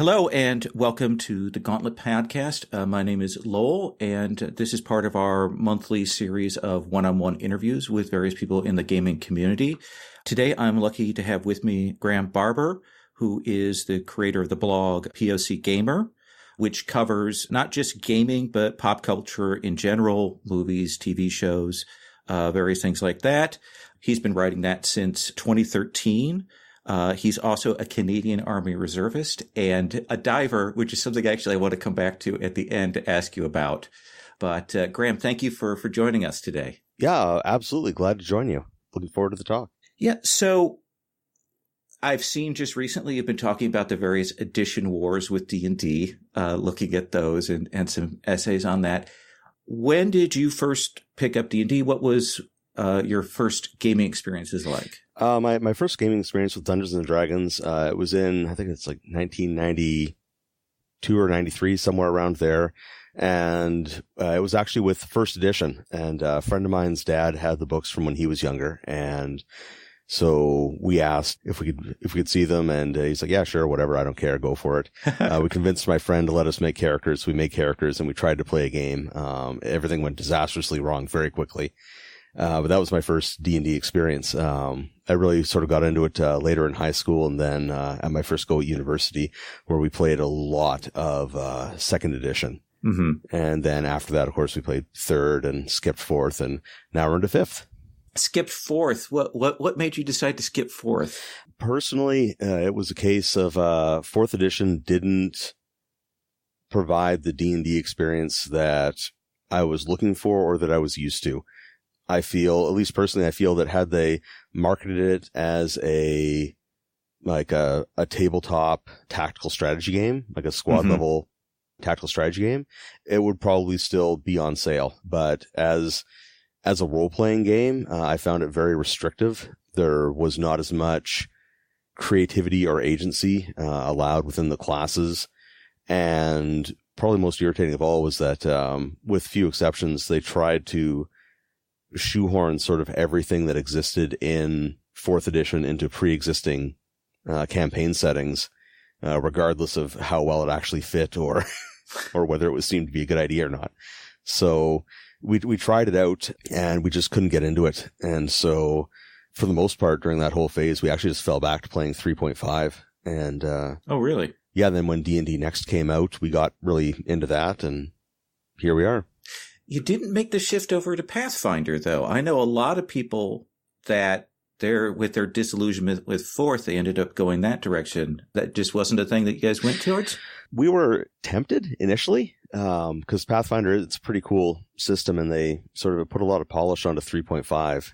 Hello and welcome to the Gauntlet podcast. My name is Lowell, and this is part of our monthly series of one-on-one interviews with various people in the gaming community. Today, I'm lucky to have with me Graeme Barber, who is the creator of the blog POCGamer, which covers not just gaming, but pop culture in general, movies, TV shows, various things like that. He's been writing that since 2013. He's also a Canadian Army reservist and a diver, which is something actually I want to come back to at the end to ask you about. But Graeme, thank you for joining us today. Yeah, absolutely. Glad to join you. Looking forward to the talk. Yeah, so I've seen just recently you've been talking about the various edition wars with D&D, looking at those and some essays on that. When did you first pick up D&D? What was your first gaming experiences like? My first gaming experience with Dungeons and Dragons, it was in, I think it's like 1992 or 93, somewhere around there. And it was actually with first edition. And a friend of mine's dad had the books from when he was younger. And so we asked if we could see them. And he's like, yeah, sure, whatever. I don't care. Go for it. We convinced my friend to let us make characters. We made characters and we tried to play a game. Everything went disastrously wrong very quickly. But that was my first D&D experience. I really sort of got into it later in high school and then at my first go at university, where we played a lot of second edition. Mm-hmm. And then after that, of course, we played third and skipped fourth, and now we're into fifth. Skipped fourth? What made you decide to skip fourth? Personally, it was a case of fourth edition didn't provide the D&D experience that I was looking for or that I was used to. I feel, at least personally, I feel that had they marketed it as a tabletop tactical strategy game, like a squad level tactical strategy game, it would probably still be on sale. But as a role playing game, I found it very restrictive. There was not as much creativity or agency allowed within the classes. And probably most irritating of all was that, with few exceptions, they tried to shoehorn sort of everything that existed in fourth edition into pre-existing campaign settings, regardless of how well it actually fit or whether it was seemed to be a good idea or not. So we tried it out and we just couldn't get into it. And so for the most part during that whole phase, we actually just fell back to playing 3.5. And oh, really? Yeah. Then when D&D Next came out, we got really into that, and here we are. You didn't make the shift over to Pathfinder, though. I know a lot of people that with their disillusionment with fourth, they ended up going that direction. That just wasn't a thing that you guys went towards? We were tempted initially, because Pathfinder, it's a pretty cool system, and they sort of put a lot of polish onto 3.5,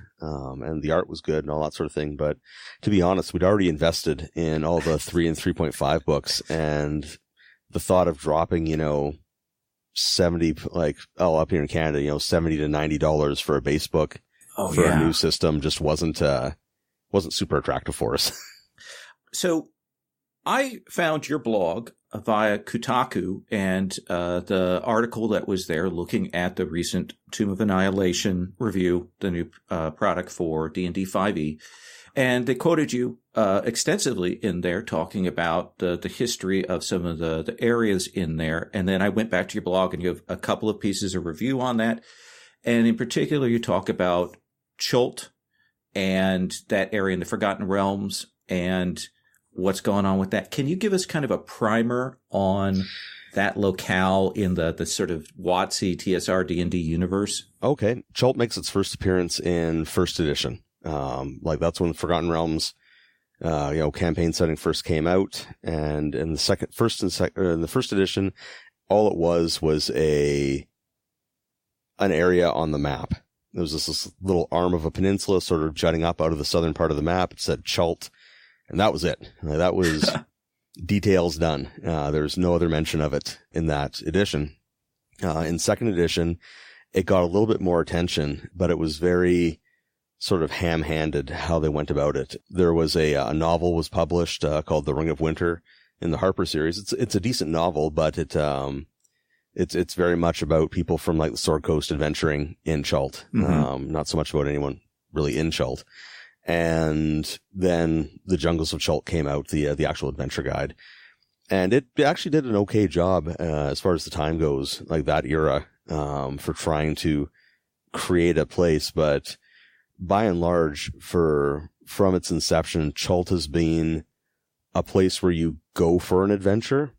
and the art was good and all that sort of thing. But to be honest, we'd already invested in all the 3 and 3.5 books, and the thought of dropping, 70, up here in Canada, $70 to $90 for a base book for a new system just wasn't super attractive for us. So I found your blog via Kotaku, and the article that was there looking at the recent Tomb of Annihilation review, the new product for D&D 5e. And they quoted you extensively in there talking about the history of some of the areas in there. And then I went back to your blog and you have a couple of pieces of review on that. And in particular, you talk about Chult and that area in the Forgotten Realms and what's going on with that. Can you give us kind of a primer on that locale in the sort of WotC TSR D&D universe? Okay. Chult makes its first appearance in first edition. That's when the Forgotten Realms, campaign setting first came out, and in the first edition, all it was an area on the map. There was this little arm of a peninsula sort of jutting up out of the southern part of the map. It said Chult, and that was it. That was details done. There's no other mention of it in that edition. In second edition, it got a little bit more attention, but it was very sort of ham-handed how they went about it. There was a novel was published called The Ring of Winter in the Harper series. It's a decent novel, but it's very much about people from like the Sword Coast adventuring in Chult. Mm-hmm. Not so much about anyone really in Chult. And then The Jungles of Chult came out, the actual adventure guide. And it actually did an okay job as far as the time goes, like that era, for trying to create a place. But by and large, from its inception, Chult has been a place where you go for an adventure,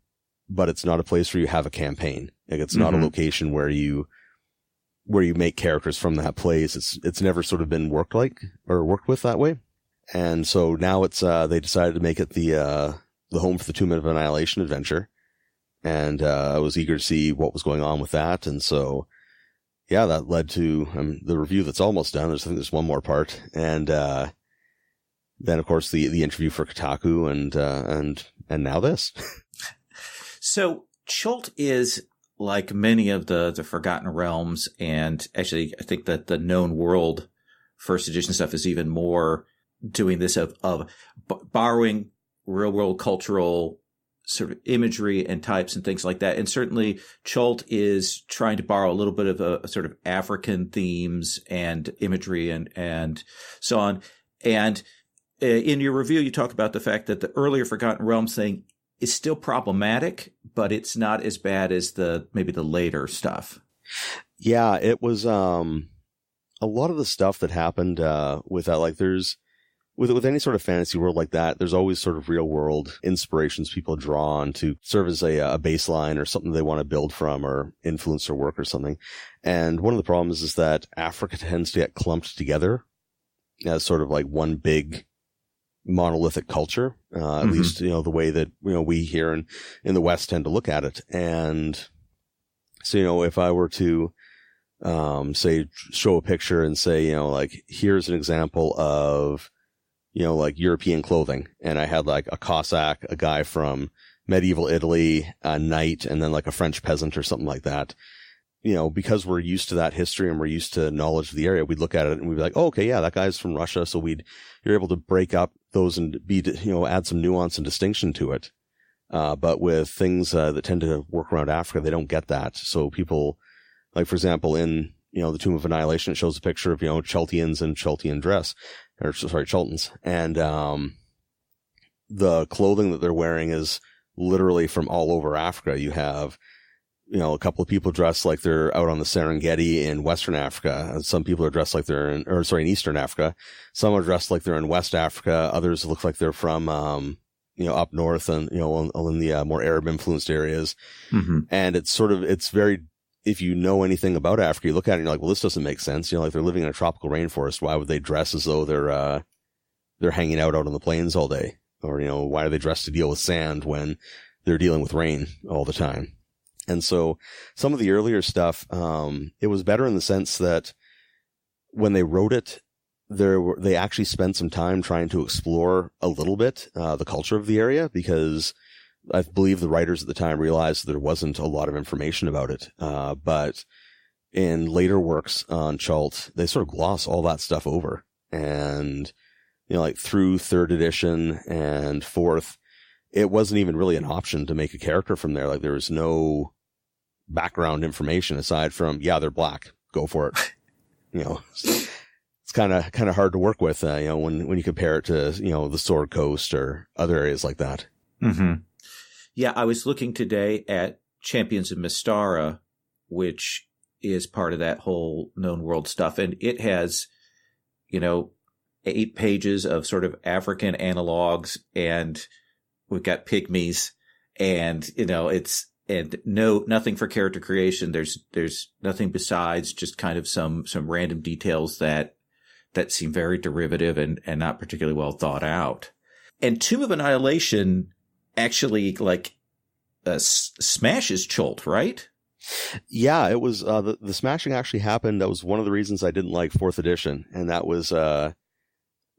but it's not a place where you have a campaign. Like, it's not a location where you make characters from that place. It's never sort of been worked with that way. And so now they decided to make it the home for the Tomb of Annihilation adventure. And I was eager to see what was going on with that. And so, yeah, that led to the review that's almost done. I think there's one more part. And then, of course, the interview for Kotaku and now this. So Chult is like many of the Forgotten Realms, and actually I think that the Known World first edition stuff is even more doing this of borrowing real world cultural sort of imagery and types and things like that. And certainly Chult is trying to borrow a little bit of a sort of African themes and imagery and so on. And in your review, you talk about the fact that the earlier Forgotten Realms thing is still problematic, but it's not as bad as maybe the later stuff. Yeah, it was a lot of the stuff that happened with that. Like, there's with any sort of fantasy world like that, there's always sort of real world inspirations people draw on to serve as a baseline or something they want to build from or influence their work or something. And one of the problems is that Africa tends to get clumped together as sort of like one big monolithic culture, at least, the way that, we here in the West tend to look at it. And so, if I were to, say, show a picture and say, like, here's an example of, like European clothing. And I had like a Cossack, a guy from medieval Italy, a knight, and then like a French peasant or something like that. Because we're used to that history and we're used to knowledge of the area, we'd look at it and we'd be like, oh, okay, yeah, that guy's from Russia. So you're able to break up those and add some nuance and distinction to it. But with things that tend to work around Africa, they don't get that. So people, like, for example, in, the Tomb of Annihilation, it shows a picture of, Chultians in Chultian dress, or sorry, Chultans. And, the clothing that they're wearing is literally from all over Africa. You have, a couple of people dressed like they're out on the Serengeti in Western Africa. Some people are dressed like they're in Eastern Africa. Some are dressed like they're in West Africa. Others look like they're from, up north and, in the more Arab influenced areas. And it's very, if you know anything about Africa, you look at it and you're like, well, this doesn't make sense. Like, they're living in a tropical rainforest. Why would they dress as though they're hanging out on the plains all day? Or, why are they dressed to deal with sand when they're dealing with rain all the time? And so some of the earlier stuff, it was better in the sense that when they wrote it, they actually spent some time trying to explore a little bit the culture of the area, because I believe the writers at the time realized there wasn't a lot of information about it. But in later works on Chult, they sort of gloss all that stuff over. And, like through third edition and fourth, it wasn't even really an option to make a character from there. Like, there was no background information aside from, yeah, they're black, go for it. It's kind of hard to work with, when you compare it to, the Sword Coast or other areas like that. Yeah, I was looking today at Champions of Mystara, which is part of that whole Known World stuff. And it has, 8 pages of sort of African analogs, and we've got pygmies, and, nothing for character creation. There's nothing besides just kind of some random details that seem very derivative and not particularly well thought out. And Tomb of Annihilation actually smashes Chult, right? Yeah, it was, the smashing actually happened. That was one of the reasons I didn't like 4th edition. And that was,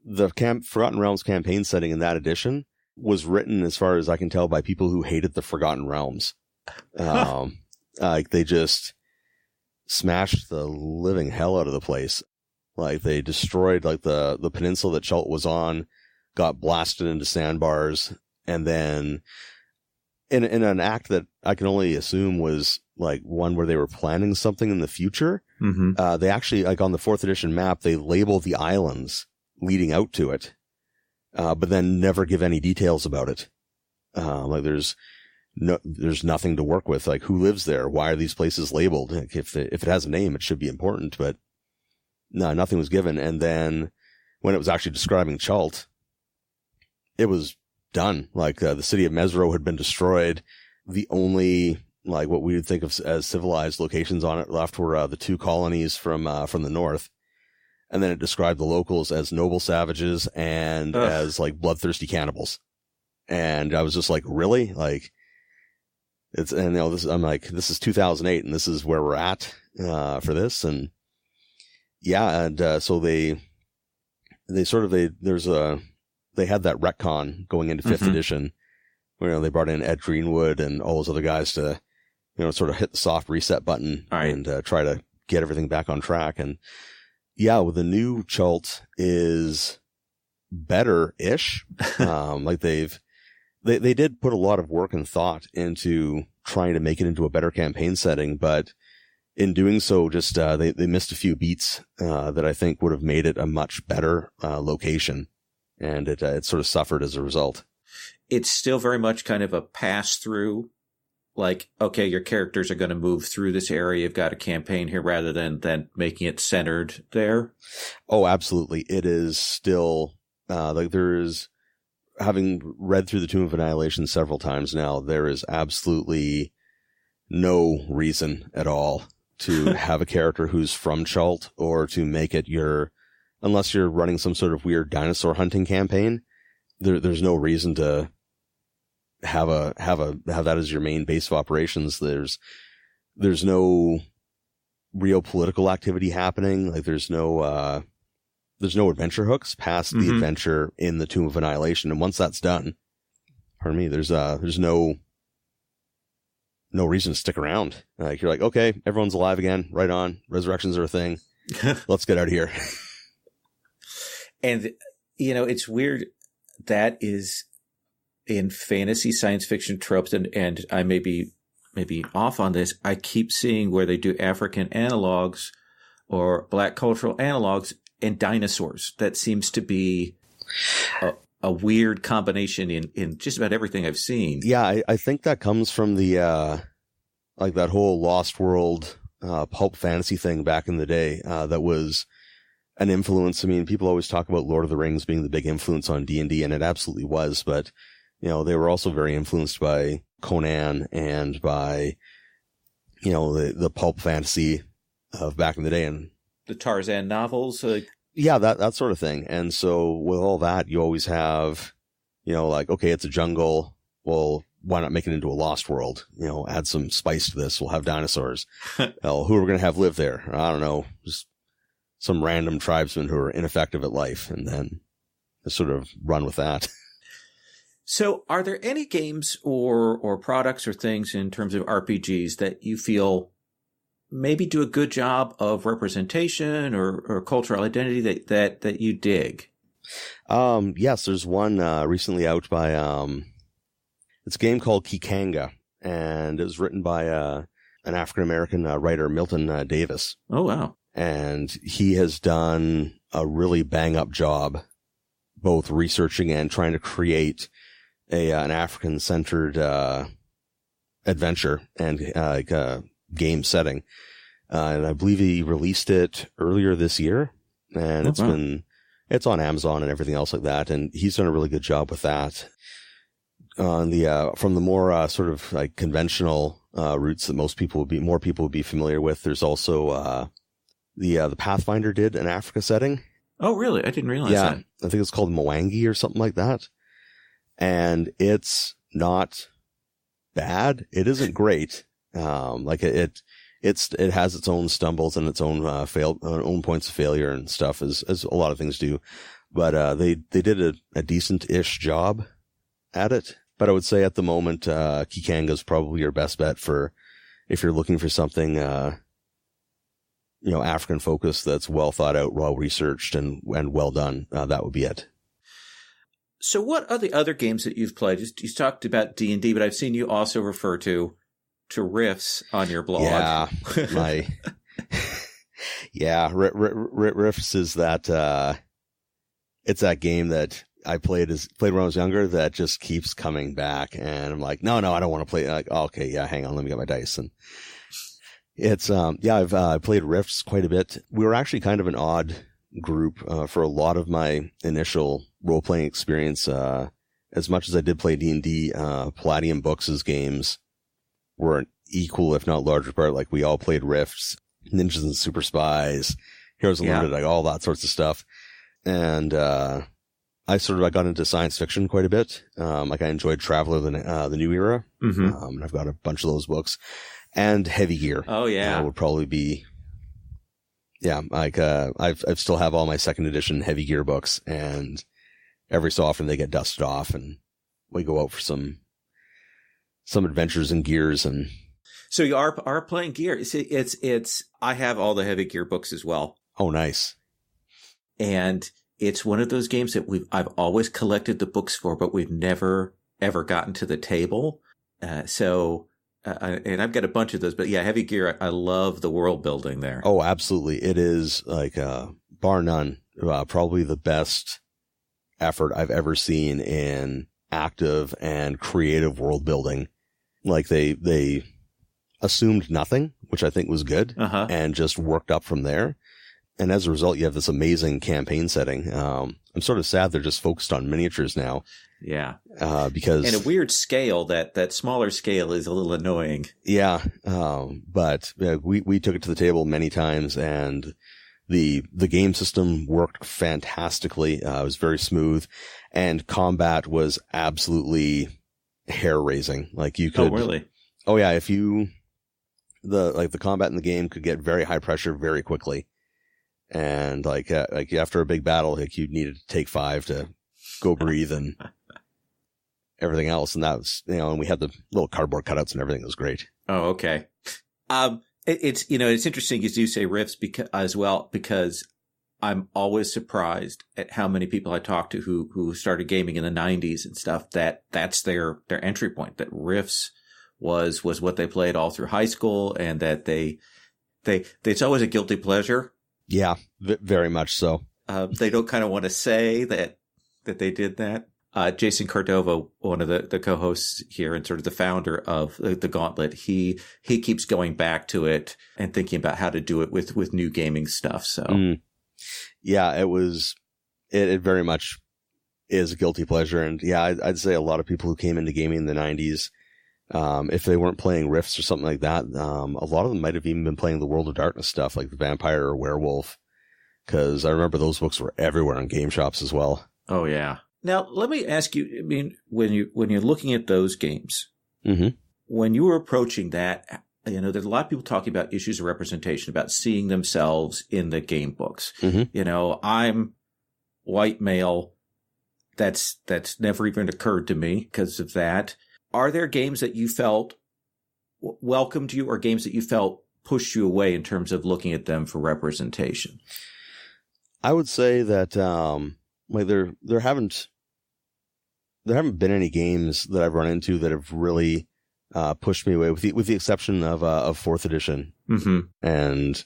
the Forgotten Realms campaign setting in that edition was written, as far as I can tell, by people who hated the Forgotten Realms. Like, they just smashed the living hell out of the place. Like, they destroyed like the peninsula that Chult was on, got blasted into sandbars, and then in an act that I can only assume was like one where they were planning something in the future. They actually, like, on the 4th edition map, they label the islands leading out to it, but then never give any details about it. Like, there's no, there's nothing to work with. Like, who lives there? Why are these places labeled? Like, if it has a name, it should be important, but no, nothing was given. And then when it was actually describing Chult, it was done. Like, the city of Mesro had been destroyed. The only, like, what we would think of as civilized locations on it left were the 2 colonies from the north. And then it described the locals as noble savages and as, like, bloodthirsty cannibals. And I was just like, really? Like, I'm like, this is 2008 and this is where we're at, for this. And yeah. And, so they had that retcon going into 5th edition where, they brought in Ed Greenwood and all those other guys to, sort of hit the soft reset button and try to get everything back on track. And yeah, with the new Chult is better-ish. Like they did put a lot of work and thought into trying to make it into a better campaign setting, but in doing so, just, they missed a few beats, that I think would have made it a much better, location. And it sort of suffered as a result. It's still very much kind of a pass through. Like, okay, your characters are going to move through this area. You've got a campaign here rather than making it centered there. Oh, absolutely. It is still, like there is, having read through the Tomb of Annihilation several times now, there is absolutely no reason at all to have a character who's from Chult or to make it unless you're running some sort of weird dinosaur hunting campaign, there's no reason to have that as your main base of operations. There's no real political activity happening. Like there's no adventure hooks past the adventure in the Tomb of Annihilation. And once that's done, pardon me, there's no reason to stick around. Like you're like, okay, everyone's alive again. Right on. Resurrections are a thing. Let's get out of here. And, it's weird. That is in fantasy science fiction tropes. And I may be off on this. I keep seeing where they do African analogs or Black cultural analogs and dinosaurs. That seems to be a weird combination in just about everything I've seen. Yeah. I think that comes from the, like that whole Lost World, pulp fantasy thing back in the day, that was an influence. I mean, people always talk about Lord of the Rings being the big influence on D&D, and it absolutely was, but they were also very influenced by Conan and by, the pulp fantasy of back in the day and the Tarzan novels. Yeah, that sort of thing. And so with all that, you always have, like, okay, it's a jungle. Well, why not make it into a lost world? Add some spice to this. We'll have dinosaurs. Well, who are we going to have live there? I don't know. Just some random tribesmen who are ineffective at life, and then sort of run with that. So are there any games or products or things in terms of RPGs that you feel maybe do a good job of representation or cultural identity that you dig? Yes, there's one recently out by it's a game called Kikanga, and it was written by an African-American writer, Milton Davis. Oh, wow. And he has done a really bang-up job both researching and trying to create an African-centered adventure and game setting. And I believe he released it earlier this year, and it's on Amazon and everything else like that. And he's done a really good job with that. On the from the more sort of like conventional routes that more people would be familiar with, there's also the Pathfinder did an Africa setting. Oh, really? I didn't realize that. I think it's called Mwangi or something like that. And it's not bad. It isn't great. Like it has its own stumbles and its own own points of failure and stuff, as a lot of things do. But they did a decent-ish job at it. But I would say at the moment, Kikanga is probably your best bet for if you're looking for something African focused that's well thought out, well researched, and well done. That would be it. So what are the other games that you've played? You talked about D&D, but I've seen you also refer to Rifts on your blog. Yeah, Rifts is that, it's that game that I played when I was younger that just keeps coming back, and I'm like, no, I don't want to play. Like, oh, okay, yeah, hang on, let me get my dice. And it's I've played Rifts quite a bit. We were actually kind of an odd group for a lot of my initial role playing experience. As much as I did play D&D, Palladium Books' games were an equal, if not larger part. Like, we all played Rifts, Ninjas and Super Spies, Heroes Unlimited, like all that sorts of stuff. And I got into science fiction quite a bit. Like, I enjoyed Traveler, the New Era. And I've got a bunch of those books. And Heavy Gear. Oh, yeah. Would probably be, I've still have all my second edition Heavy Gear books, and every so often they get dusted off and we go out for some adventures in Gears. And so you are playing Gear. It's I have all the Heavy Gear books as well. Oh, nice. And it's one of those games that I've always collected the books for, but we've never ever gotten to the table. And I've got a bunch of those, but yeah, Heavy Gear, I love the world building there. Oh, absolutely. It is like, bar none, probably the best effort I've ever seen in active and creative world building. Like, they assumed nothing, which I think was good, and just worked up from there. And as a result, you have this amazing campaign setting. I'm sort of sad they're just focused on miniatures now. Yeah. Because. And a weird scale, that smaller scale is a little annoying. Yeah. But we took it to the table many times, and the game system worked fantastically. It was very smooth, and combat was absolutely hair raising. Like, you could. Oh, really? Oh, yeah. If the combat in the game could get very high pressure very quickly. And like after a big battle, like, you needed to take 5 to go breathe and everything else. And that was, and we had the little cardboard cutouts and everything. It was great. Oh, okay. It's interesting as you say Rifts because I'm always surprised at how many people I talk to who started gaming in the 90s and stuff, that's their entry point, that Rifts was what they played all through high school, and that it's always a guilty pleasure. Yeah, very much so. They don't kind of want to say that they did that. Jason Cordova, one of the co-hosts here and sort of the founder of the Gauntlet, he keeps going back to it and thinking about how to do it with new gaming stuff. So, yeah, it very much is a guilty pleasure. And yeah, I'd say a lot of people who came into gaming in the 90s, if they weren't playing Rifts or something like that, a lot of them might have even been playing the World of Darkness stuff, like the Vampire or Werewolf, because I remember those books were everywhere in game shops as well. Oh, yeah. Now, let me ask you, I mean, when you're looking at those games, when you were approaching that, there's a lot of people talking about issues of representation, about seeing themselves in the game books. I'm white male. That's never even occurred to me because of that. Are there games that you felt welcomed you, or games that you felt pushed you away in terms of looking at them for representation? I would say that there haven't been any games that I've run into that have really pushed me away, with the exception of 4th edition. And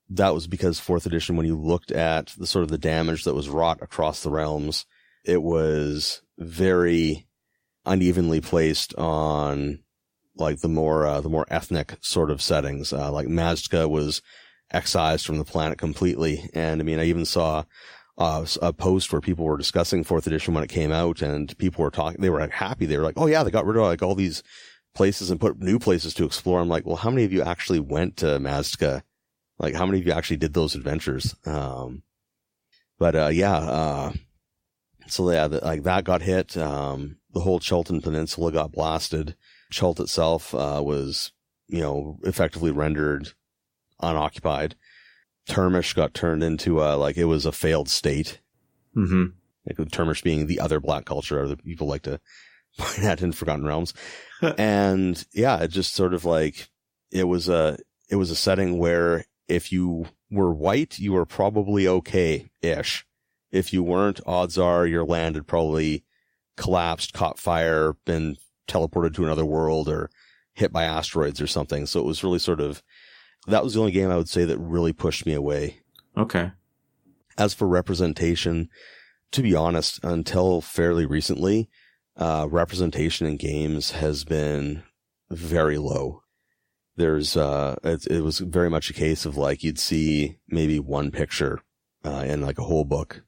that was because 4th edition, when you looked at the sort of the damage that was wrought across the realms, it was very unevenly placed on like the more ethnic sort of settings. Like Mazda was excised from the planet completely. And I mean, I even saw a post where people were discussing 4th edition when it came out, and people were talking, they were happy. They were like, oh yeah, they got rid of like all these places and put new places to explore. I'm like, well, how many of you actually went to Mazda? Like, how many of you actually did those adventures? So yeah, like that got hit. The whole Chult Peninsula got blasted. Chult itself, was, effectively rendered unoccupied. Termish got turned into it was a failed state. Like Termish being the other black culture, or the people like to point at in Forgotten Realms. And yeah, it just sort of like, it was a setting where if you were white, you were probably okay-ish. If you weren't, odds are your land had probably collapsed, caught fire, been teleported to another world, or hit by asteroids or something. So it was really sort of, that was the only game I would say that really pushed me away. Okay. As for representation, to be honest, until fairly recently, representation in games has been very low. It was very much a case of like, you'd see maybe one picture, in like a whole book,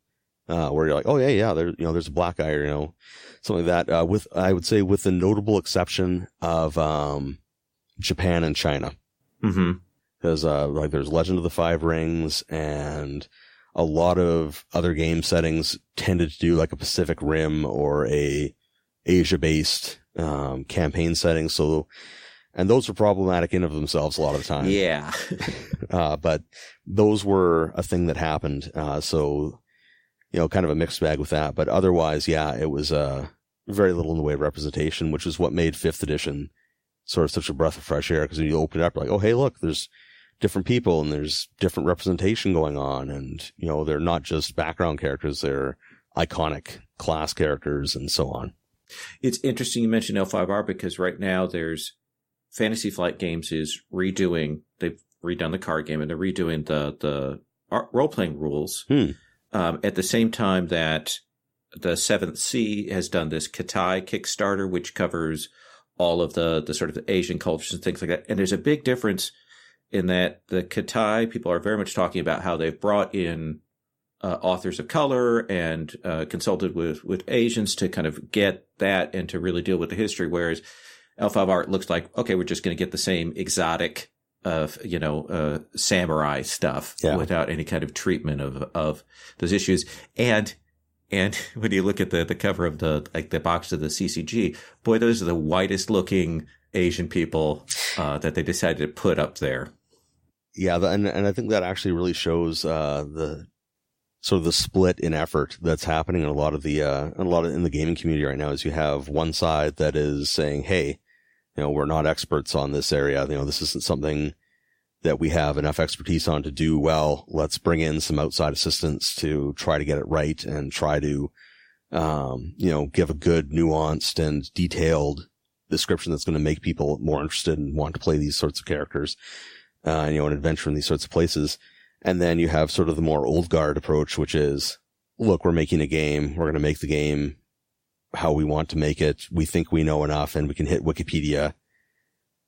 where you're like, oh yeah, there's a black guy, or, something like that. I would say with the notable exception of, Japan and China. Mm-hmm. Because, like there's Legend of the Five Rings, and a lot of other game settings tended to do like a Pacific Rim or a Asia-based, campaign setting. So, and those are problematic in of themselves a lot of the time. Yeah. But those were a thing that happened. So, kind of a mixed bag with that. But otherwise, yeah, it was, very little in the way of representation, which is what made 5th edition sort of such a breath of fresh air. Because when you open it up, you're like, oh, hey, look, there's different people and there's different representation going on. And, they're not just background characters, they're iconic class characters and so on. It's interesting you mentioned L5R, because right now there's Fantasy Flight Games they've redone the card game, and they're redoing the role-playing rules. At the same time that the 7th Sea has done this Katai Kickstarter, which covers all of the sort of Asian cultures and things like that. And there's a big difference in that the Katai people are very much talking about how they've brought in authors of color and consulted with Asians to kind of get that and to really deal with the history. Whereas L5R looks like, okay, we're just going to get the same exotic samurai stuff without any kind of treatment of those issues. And when you look at the cover of the box of the CCG, boy, those are the whitest looking Asian people that they decided to put up there. Yeah, and I think that actually really shows the sort of the split in effort that's happening in a lot of in the gaming community right now. Is you have one side that is saying, hey, we're not experts on this area. This isn't something that we have enough expertise on to do well. Let's bring in some outside assistance to try to get it right and try to, give a good, nuanced and detailed description that's going to make people more interested and want to play these sorts of characters, and adventure in these sorts of places. And then you have sort of the more old guard approach, which is, look, we're making a game. We're going to make the game how we want to make it. We think we know enough, and we can hit Wikipedia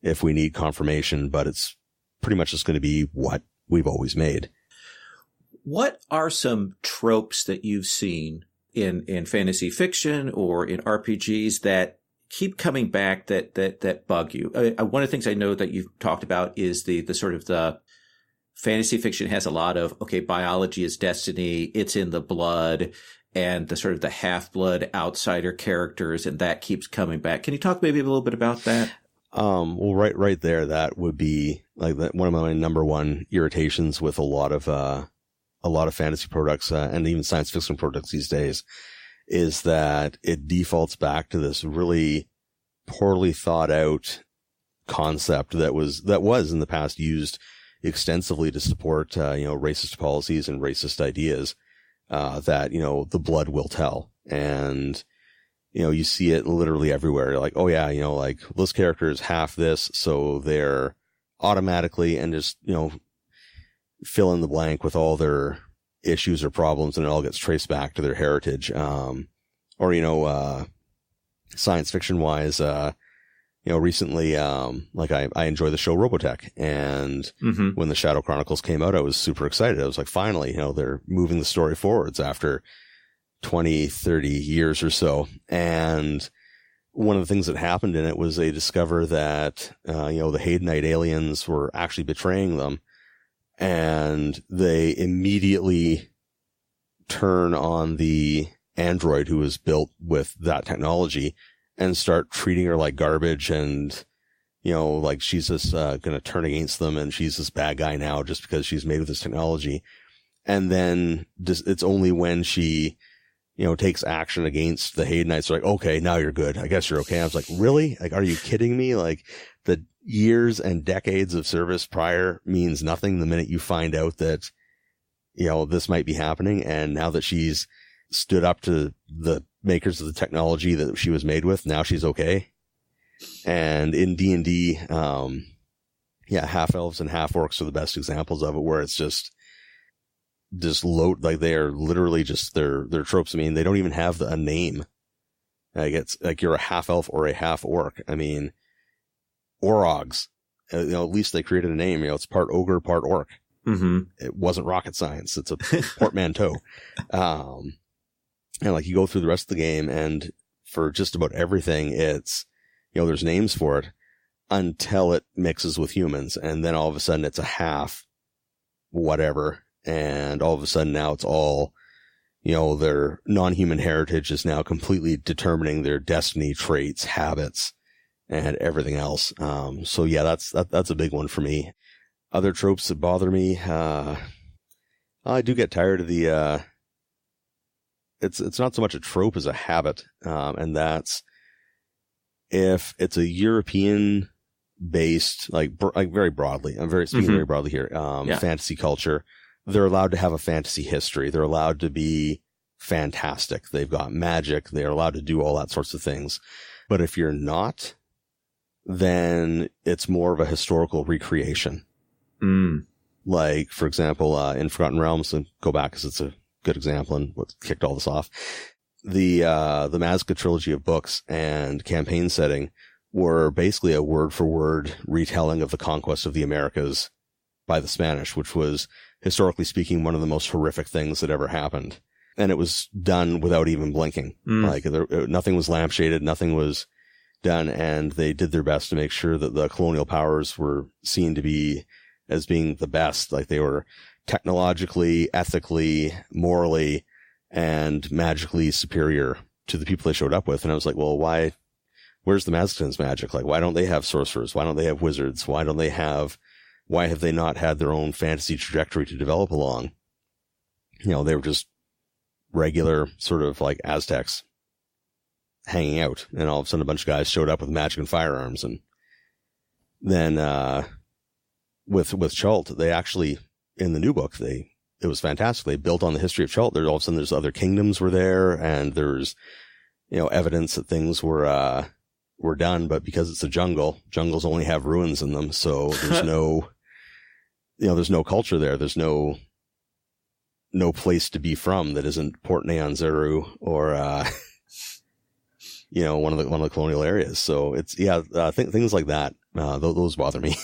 if we need confirmation, but it's pretty much just going to be what we've always made. What are some tropes that you've seen in fantasy fiction or in RPGs that keep coming back that bug you? One of the things I know that you've talked about is the sort of the fantasy fiction has a lot of, okay, biology is destiny, it's in the blood, and the sort of the half-blood outsider characters, and that keeps coming back. Can you talk maybe a little bit about that? Well, right there, that would be like one of my number one irritations with a lot of fantasy products, and even science fiction products these days, is that it defaults back to this really poorly thought out concept that was in the past used extensively to support, racist policies and racist ideas, that, the blood will tell. And, you see it literally everywhere. You're like, oh yeah, like this character is half this, so they're automatically, and just, fill in the blank with all their issues or problems, and it all gets traced back to their heritage. Or, science fiction wise, recently, like I enjoy the show Robotech, and when the Shadow Chronicles came out, I was super excited. I was like, finally, they're moving the story forwards after 20, 30 years or so. And one of the things that happened in it was they discover that, the Hadenite aliens were actually betraying them, and they immediately turn on the android who was built with that technology and start treating her like garbage, and, like she's just going to turn against them, and she's this bad guy now just because she's made with this technology. And then it's only when she, takes action against the Hadenites, like, okay, now you're good. I guess you're okay. I was like, really? Like, are you kidding me? Like, the years and decades of service prior means nothing the minute you find out that, this might be happening. And now that she's stood up to the makers of the technology that she was made with, now she's okay. And in D&D, half elves and half orcs are the best examples of it, where it's just, just load, like they are literally just their tropes. I mean, they don't even have a name. Like it's like you're a half elf or a half orc. I mean, Orogs, at least they created a name. It's part ogre, part orc. Mm-hmm. It wasn't rocket science. It's a portmanteau. And like you go through the rest of the game, and for just about everything, it's, there's names for it until it mixes with humans. And then all of a sudden it's a half whatever. And all of a sudden now it's all, their non-human heritage is now completely determining their destiny, traits, habits, and everything else. So yeah, that's a big one for me. Other tropes that bother me, I do get tired of the, it's not so much a trope as a habit. And that's if it's a European based, like very broadly, I'm speaking very broadly here, fantasy culture, they're allowed to have a fantasy history. They're allowed to be fantastic. They've got magic. They're allowed to do all that sorts of things. But if you're not, then it's more of a historical recreation. Like, for example, in Forgotten Realms, and go back because it's a good example and what kicked all this off. The Mazca trilogy of books and campaign setting were basically a word for word retelling of the conquest of the Americas by the Spanish, which was, historically speaking, one of the most horrific things that ever happened. And it was done without even blinking. Like nothing was lampshaded, nothing was done. And they did their best to make sure that the colonial powers were seen to be as being the best. Like they were technologically, ethically, morally, and magically superior to the people they showed up with. And I was like, well, where's the Mazcans' magic? Like, why don't they have sorcerers? Why don't they have wizards? Why have they not had their own fantasy trajectory to develop along? They were just regular sort of like Aztecs hanging out. And all of a sudden a bunch of guys showed up with magic and firearms. And then, with Chult, they actually, in the new book, it was fantastic. They built on the history of Chult. All of a sudden there's other kingdoms were there, and there's, evidence that things were done, but because it's a jungles only have ruins in them. So there's no, there's no culture there. There's no place to be from that isn't Port Neonzeru or, one of the colonial areas. So it's, things like that. Those bother me.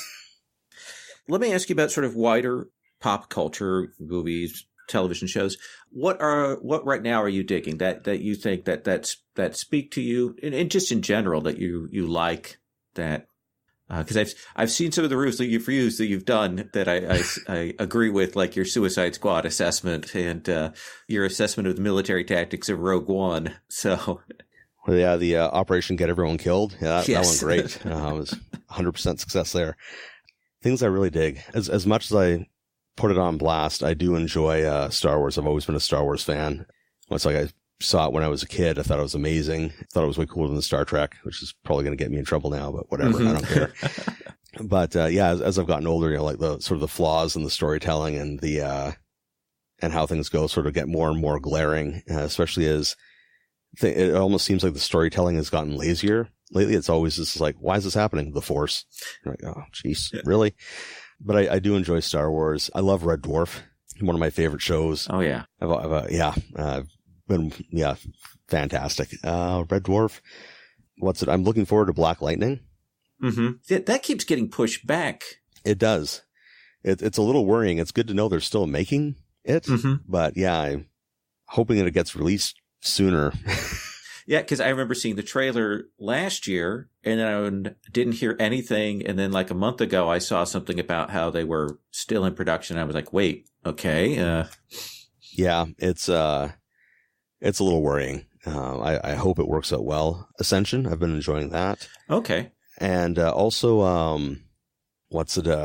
Let me ask you about sort of wider pop culture, movies, television shows. What right now are you digging that you think that speak to you, and just in general that you like that? Because I've seen some of the reviews that you've done that I agree with, like your Suicide Squad assessment and your assessment of the military tactics of Rogue One. So. Well, yeah, the Operation Get Everyone Killed. Yeah, that one great. It was 100% success there. Things I really dig. As much as I put it on blast, I do enjoy Star Wars. I've always been a Star Wars fan. It's like I saw it when I was a kid. I thought it was amazing. I thought it was way cooler than Star Trek, which is probably going to get me in trouble now, but whatever. I don't care. But as I've gotten older, like the sort of the flaws in the storytelling and the and how things go sort of get more and more glaring, especially as it almost seems like the storytelling has gotten lazier. Lately, it's always just like, why is this happening? The Force. You're like, oh, jeez, really? But I do enjoy Star Wars. I love Red Dwarf. One of my favorite shows. Oh, yeah. I've been, fantastic. Red Dwarf. I'm looking forward to Black Lightning. Mm-hmm. That keeps getting pushed back. It does. It's a little worrying. It's good to know they're still making it. But yeah, I'm hoping that it gets released sooner. Yeah, because I remember seeing the trailer last year and then I didn't hear anything. And then like a month ago, I saw something about how they were still in production. I was like, wait, okay. Yeah, it's a little worrying. I hope it works out well. Ascension, I've been enjoying that. Okay. And also,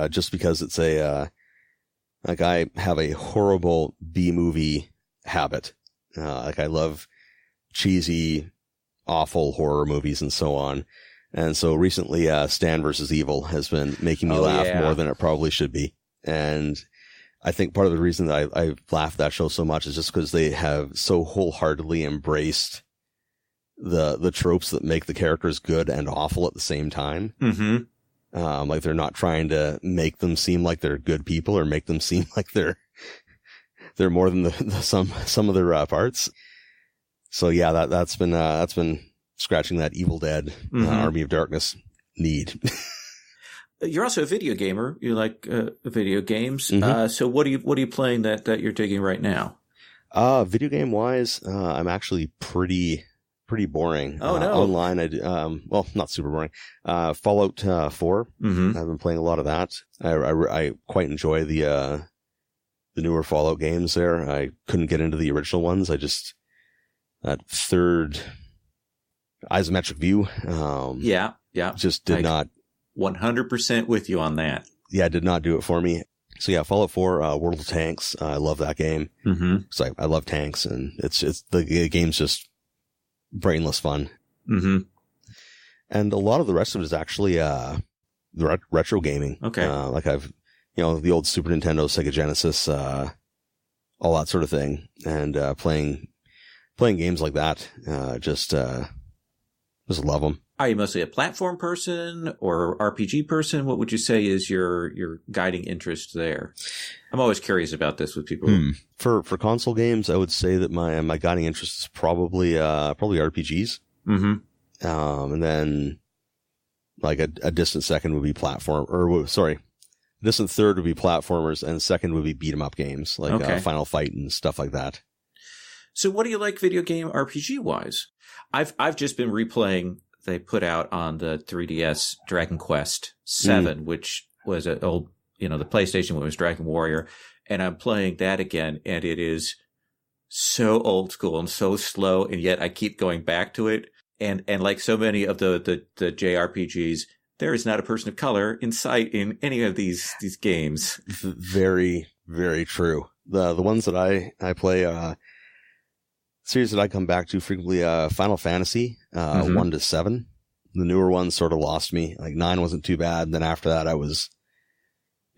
just because it's like I have a horrible B-movie habit. Like I love cheesy, awful horror movies and so on. And so recently, Stan vs. Evil has been making me laugh more than it probably should be. And I think part of the reason that I laughed at that show so much is just because they have so wholeheartedly embraced the tropes that make the characters good and awful at the same time. Like they're not trying to make them seem like they're good people or make them seem like they're they're more than the some of their parts. So yeah, that's been scratching that Evil Dead Army of Darkness need. You're also a video gamer. You like video games. So what are you playing that you're digging right now? Video game wise, I'm actually pretty boring. Oh no! Online, well, not super boring. Fallout 4. I've been playing a lot of that. I quite enjoy the newer Fallout games. There, I couldn't get into the original ones. That third isometric view. Yeah. Just did not. 100% with you on that. Yeah, did not do it for me. So yeah, Fallout 4, World of Tanks. I love that game. So I love tanks, and it's the game's just brainless fun. And a lot of the rest of it is actually retro gaming. Okay. Like the old Super Nintendo, Sega Genesis, all that sort of thing, and playing games like that. Just love them. Are you mostly a platform person or RPG person? What would you say is your guiding interest there? I'm always curious about this with people. For console games, I would say that my guiding interest is probably RPGs. And then like a distant second would be distant third would be platformers, and second would be beat 'em up games like Final Fight and stuff like that. So what do you like video game RPG wise? I've just been replaying. They put out on the 3DS Dragon Quest 7, which was an old, the PlayStation one was Dragon Warrior. And I'm playing that again, and it is so old school and so slow, and yet I keep going back to it. And like so many of the JRPGs, there is not a person of color in sight in any of these games. Very, very true. The ones that I play, series that I come back to frequently, Final Fantasy, 1 to 7. The newer ones sort of lost me. Like 9 wasn't too bad. And then after that, it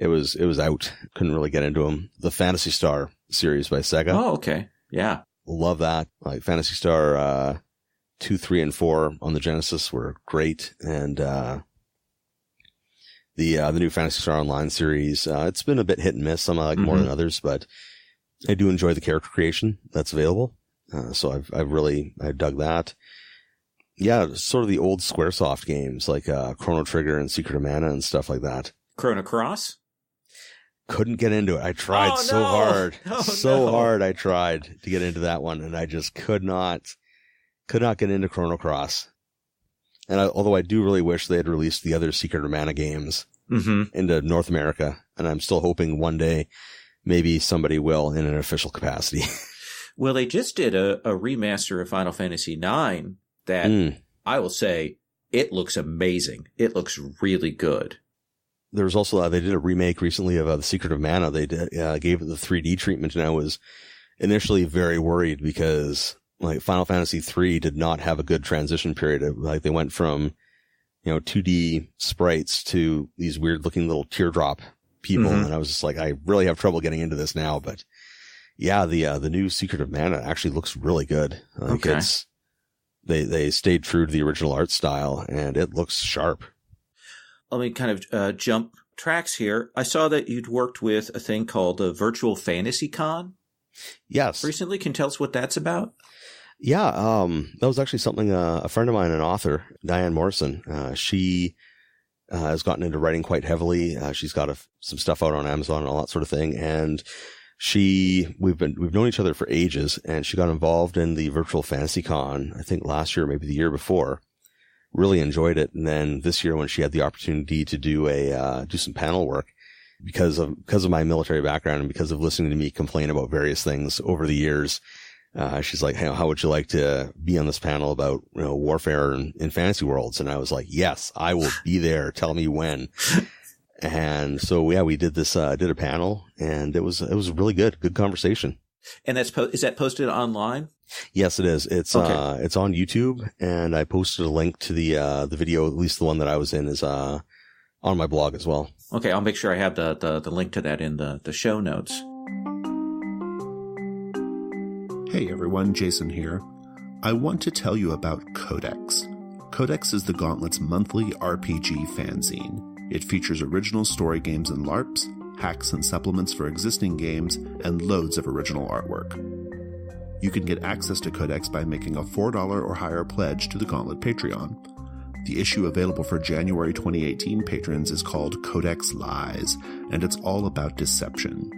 was out. Couldn't really get into them. The Phantasy Star series by Sega. Oh, okay. Yeah. Love that. Like Phantasy Star, 2, 3, and 4 on the Genesis were great. And, the new Phantasy Star Online series, it's been a bit hit and miss. Some I like more than others, but I do enjoy the character creation that's available. So I've dug that. Yeah, sort of the old Squaresoft games like Chrono Trigger and Secret of Mana and stuff like that. Chrono Cross? Couldn't get into it. I tried hard. I tried to get into that one, and I just could not get into Chrono Cross. And although I do really wish they had released the other Secret of Mana games into North America, and I'm still hoping one day maybe somebody will in an official capacity. Well, they just did a remaster of Final Fantasy IX that I will say it looks amazing. It looks really good. There was also they did a remake recently of The Secret of Mana. They gave it the 3D treatment, and I was initially very worried because like Final Fantasy III did not have a good transition period. Like they went from 2D sprites to these weird looking little teardrop people, and I was just like, I really have trouble getting into this now, but. Yeah, the new Secret of Mana actually looks really good. Like they stayed true to the original art style, and it looks sharp. Let me kind of jump tracks here. I saw that you'd worked with a thing called the Virtual Fantasy Con. Yes. Recently, can you tell us what that's about? Yeah, that was actually something a friend of mine, an author, Diane Morrison. She has gotten into writing quite heavily. She's got some stuff out on Amazon and all that sort of thing, and. We've known each other for ages, and she got involved in the Virtual Fantasy Con, I think last year, maybe the year before. Really enjoyed it. And then this year when she had the opportunity to do some panel work because of my military background and because of listening to me complain about various things over the years, she's like, hey, how would you like to be on this panel about, warfare in fantasy worlds? And I was like, yes, I will be there. Tell me when. And so, yeah, we did a panel, and it was really good conversation. And is that posted online? Yes, it is. It's it's on YouTube, and I posted a link to the video, at least the one that I was in is, on my blog as well. Okay. I'll make sure I have the link to that in the show notes. Hey everyone, Jason here. I want to tell you about Codex. Codex is the Gauntlet's monthly RPG fanzine. It features original story games and LARPs, hacks and supplements for existing games, and loads of original artwork. You can get access to Codex by making a $4 or higher pledge to the Gauntlet Patreon. The issue available for January 2018 patrons is called Codex Lies, and it's all about deception.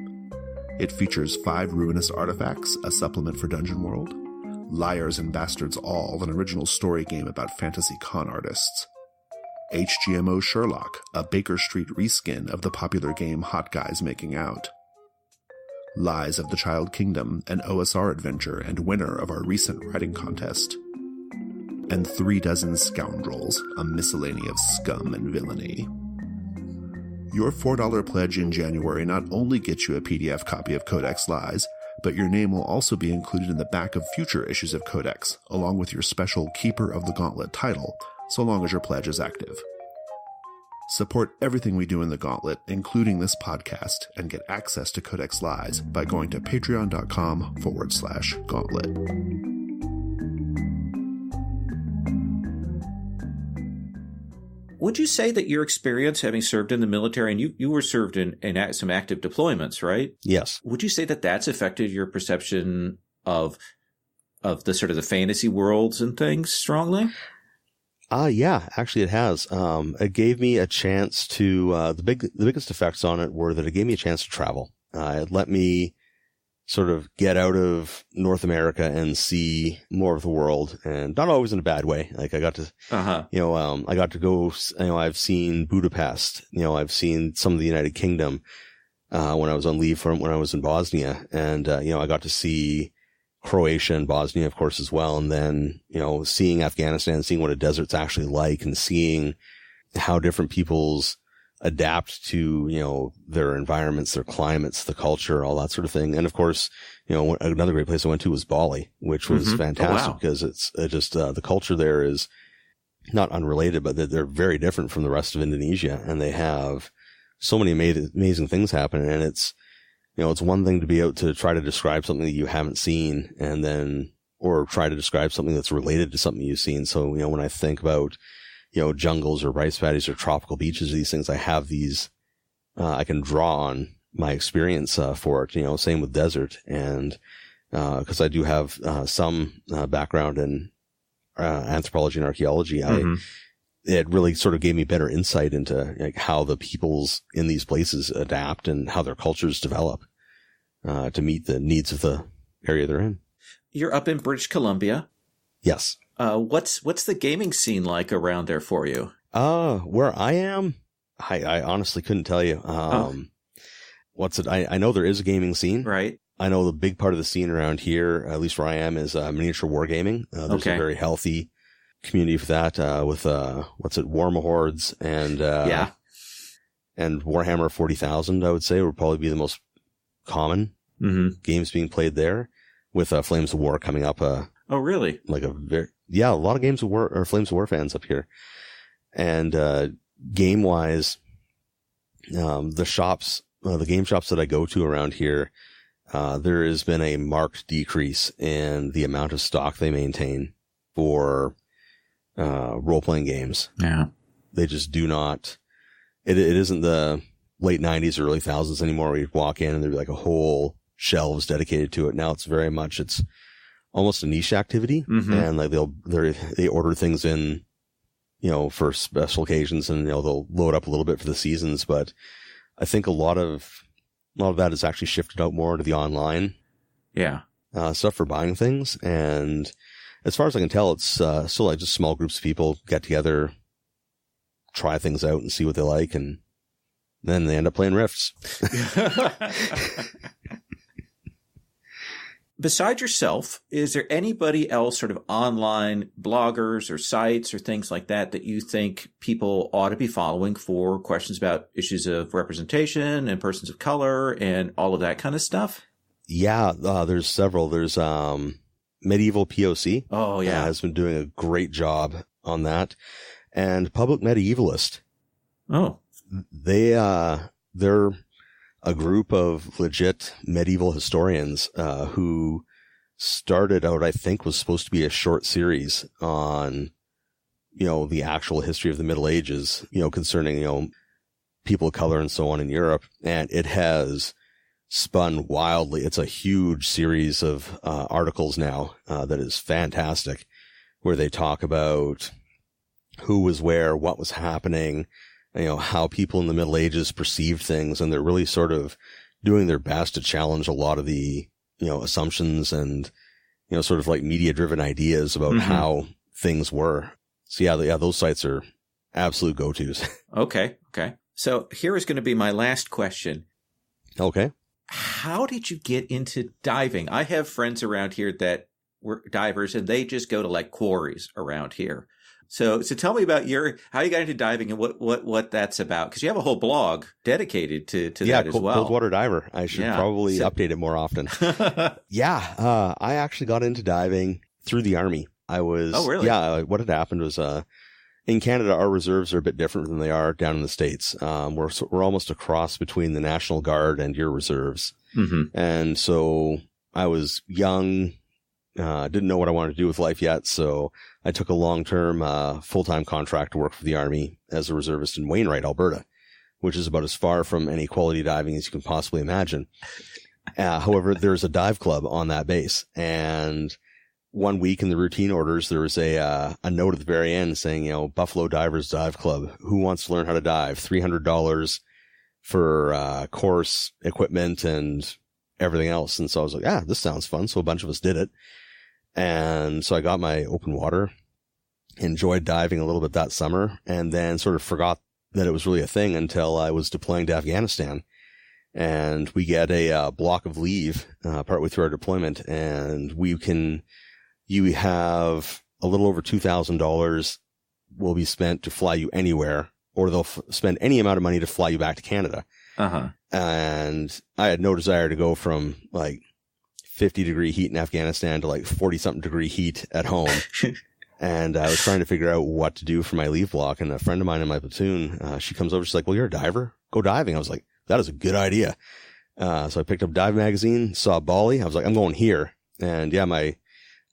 It features 5 ruinous artifacts, a supplement for Dungeon World, Liars and Bastards All, an original story game about fantasy con artists, HGMO Sherlock, a Baker Street reskin of the popular game Hot Guys Making Out, Lies of the Child Kingdom, an OSR adventure and winner of our recent writing contest, and 36 Scoundrels, a miscellany of scum and villainy. Your $4 pledge in January not only gets you a PDF copy of Codex Lies, but your name will also be included in the back of future issues of Codex, along with your special Keeper of the Gauntlet title, so long as your pledge is active. Support everything we do in the Gauntlet, including this podcast, and get access to Codex Lies by going to patreon.com/gauntlet. Would you say that your experience having served in the military, and you were served in some active deployments, right? Yes. Would you say that that's affected your perception of the sort of the fantasy worlds and things strongly? Yeah, actually it has. It gave me a chance to, the biggest effects on it were that it gave me a chance to travel. It let me sort of get out of North America and see more of the world, and not always in a bad way. Like I got to, I got to go, I've seen Budapest, I've seen some of the United Kingdom, when I was on leave when I was in Bosnia, and, I got to see Croatia and Bosnia, of course, as well. And then, seeing Afghanistan, seeing what a desert's actually like, and seeing how different peoples adapt to, their environments, their climates, the culture, all that sort of thing. And of course, another great place I went to was Bali, which was fantastic because it's just, the culture there is not unrelated, but they're very different from the rest of Indonesia. And they have so many amazing things happening. And it's one thing to be able to try to describe something that you haven't seen or try to describe something that's related to something you've seen. So, when I think about, jungles or rice paddies or tropical beaches, these things, I have these, I can draw on my experience, for it, same with desert. And, cause I do have, some, background in, anthropology and archaeology. It really sort of gave me better insight into how the peoples in these places adapt and how their cultures develop, to meet the needs of the area they're in. You're up in British Columbia. Yes. What's the gaming scene like around there for you? Where I am, I honestly couldn't tell you. I know there is a gaming scene. Right. I know the big part of the scene around here, at least where I am, is miniature wargaming. There's a very healthy community for that, with Warmahordes and and Warhammer 40,000, I would say, would probably be the most common games being played there, with Flames of War coming up. Oh, really? Like a lot of games of War or Flames of War fans up here. And game wise, the shops, the game shops that I go to around here, there has been a marked decrease in the amount of stock they maintain for role-playing games. Yeah. They just do not, it isn't the late 90s or early thousands anymore where you walk in and there'd be like a whole shelves dedicated to it. Now it's very much, it's almost a niche activity. And like they order things in, for special occasions, and they'll load up a little bit for the seasons. But I think a lot of that is actually shifted out more to the online stuff for buying things. And as far as I can tell, it's still like just small groups of people get together, try things out and see what they like, and then they end up playing Rifts. Besides yourself, is there anybody else, sort of online bloggers or sites or things like that you think people ought to be following for questions about issues of representation and persons of color and all of that kind of stuff? Yeah, there's several. There's Medieval POC. Oh, yeah. Has been doing a great job on that. And Public Medievalist. Oh. They're a group of legit medieval historians, who started out, I think, was supposed to be a short series on, the actual history of the Middle Ages, concerning, people of color and so on in Europe. And it has spun wildly. It's a huge series of articles now that is fantastic, where they talk about who was where, what was happening, how people in the Middle Ages perceived things. And they're really sort of doing their best to challenge a lot of the, assumptions and, sort of like media driven ideas about how things were. So yeah, those sites are absolute go-tos. Okay. So here is going to be my last question. Okay. How did you get into diving? I have friends around here that were divers, and they just go to like quarries around here. So tell me about how you got into diving and what that's about, because you have a whole blog dedicated to that as well. Cold water diver. I should probably update it more often. I actually got into diving through the Army. Oh, really? Yeah. What had happened was, in Canada, our reserves are a bit different than they are down in the States. We're almost a cross between the National Guard and your reserves. And so I was young, didn't know what I wanted to do with life yet. So I took a long-term, full-time contract to work for the Army as a reservist in Wainwright, Alberta, which is about as far from any quality diving as you can possibly imagine. However, there's a dive club on that base, and one week in the routine orders, there was a note at the very end saying, Buffalo Divers Dive Club, who wants to learn how to dive? $300 for course, equipment, and everything else. And so I was like, this sounds fun. So a bunch of us did it. And so I got my open water, enjoyed diving a little bit that summer, and then sort of forgot that it was really a thing until I was deploying to Afghanistan. And we get a block of leave partway through our deployment, and you have a little over $2,000 will be spent to fly you anywhere, or they'll spend any amount of money to fly you back to Canada. And I had no desire to go from like 50-degree heat in Afghanistan to like 40-something degree heat at home. And I was trying to figure out what to do for my leave block. And a friend of mine in my platoon, she comes over, she's like, well, you're a diver, go diving. I was like, that is a good idea. So I picked up Dive Magazine, saw Bali. I was like, I'm going here. And yeah,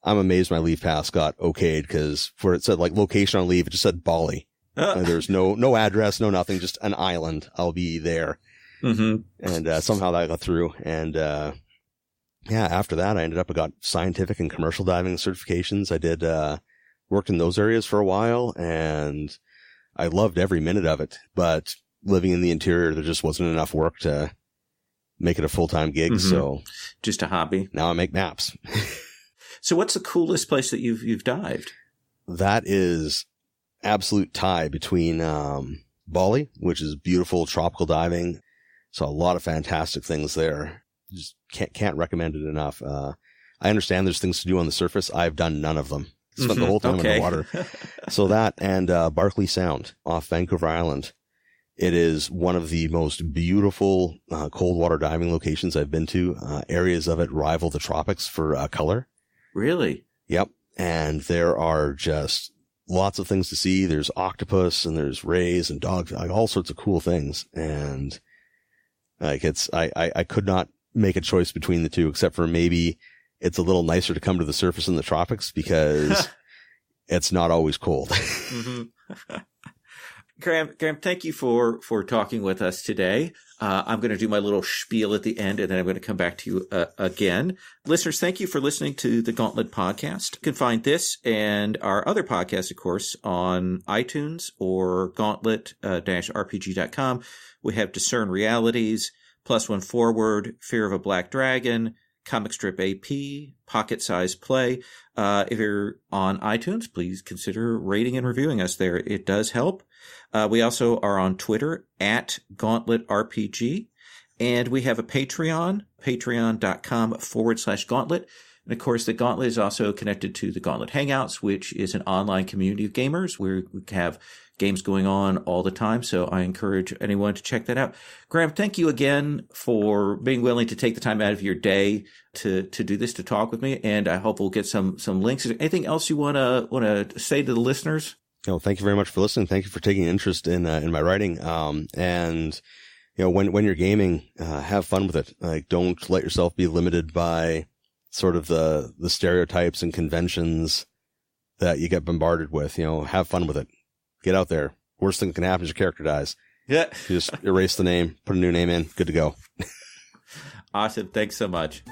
I'm amazed my leave pass got okayed, because where it said like location on leave, it just said Bali. There's no address, no nothing, just an island. I'll be there. And somehow that got through. And after that, I got scientific and commercial diving certifications. I did worked in those areas for a while, and I loved every minute of it. But living in the interior, there just wasn't enough work to make it a full-time gig. So just a hobby. Now I make maps. So what's the coolest place that you've dived? That is absolute tie between Bali, which is beautiful tropical diving. So a lot of fantastic things there. Just can't recommend it enough. I understand there's things to do on the surface. I've done none of them. Spent the whole time underwater. So that and Barkley Sound off Vancouver Island. It is one of the most beautiful cold water diving locations I've been to. Areas of it rival the tropics for color. Really? Yep. And there are just lots of things to see. There's octopus and there's rays and dogs, like all sorts of cool things. And like I could not make a choice between the two, except for maybe it's a little nicer to come to the surface in the tropics because it's not always cold. Graeme, thank you for talking with us today. I'm going to do my little spiel at the end, and then I'm going to come back to you again. Listeners, thank you for listening to the Gauntlet podcast. You can find this and our other podcasts, of course, on iTunes or gauntlet-rpg.com. We have Discern Realities, Plus One Forward, Fear of a Black Dragon, Comic Strip AP, Pocket Size Play. If you're on iTunes, please consider rating and reviewing us there. It does help. We also are on Twitter at Gauntlet RPG. And we have a Patreon, patreon.com/Gauntlet. And of course, the Gauntlet is also connected to the Gauntlet Hangouts, which is an online community of gamers where we have games going on all the time. So I encourage anyone to check that out. Graeme, thank you again for being willing to take the time out of your day to do this, to talk with me. And I hope we'll get some links. Is there anything else you want to say to the listeners? No, thank you very much for listening. Thank you for taking interest in my writing. And when you're gaming, have fun with it. Like, don't let yourself be limited by sort of the stereotypes and conventions that you get bombarded with. Have fun with it. Get out there. Worst thing that can happen is your character dies. Yeah. You just erase the name, put a new name in, good to go. Awesome. Thanks so much.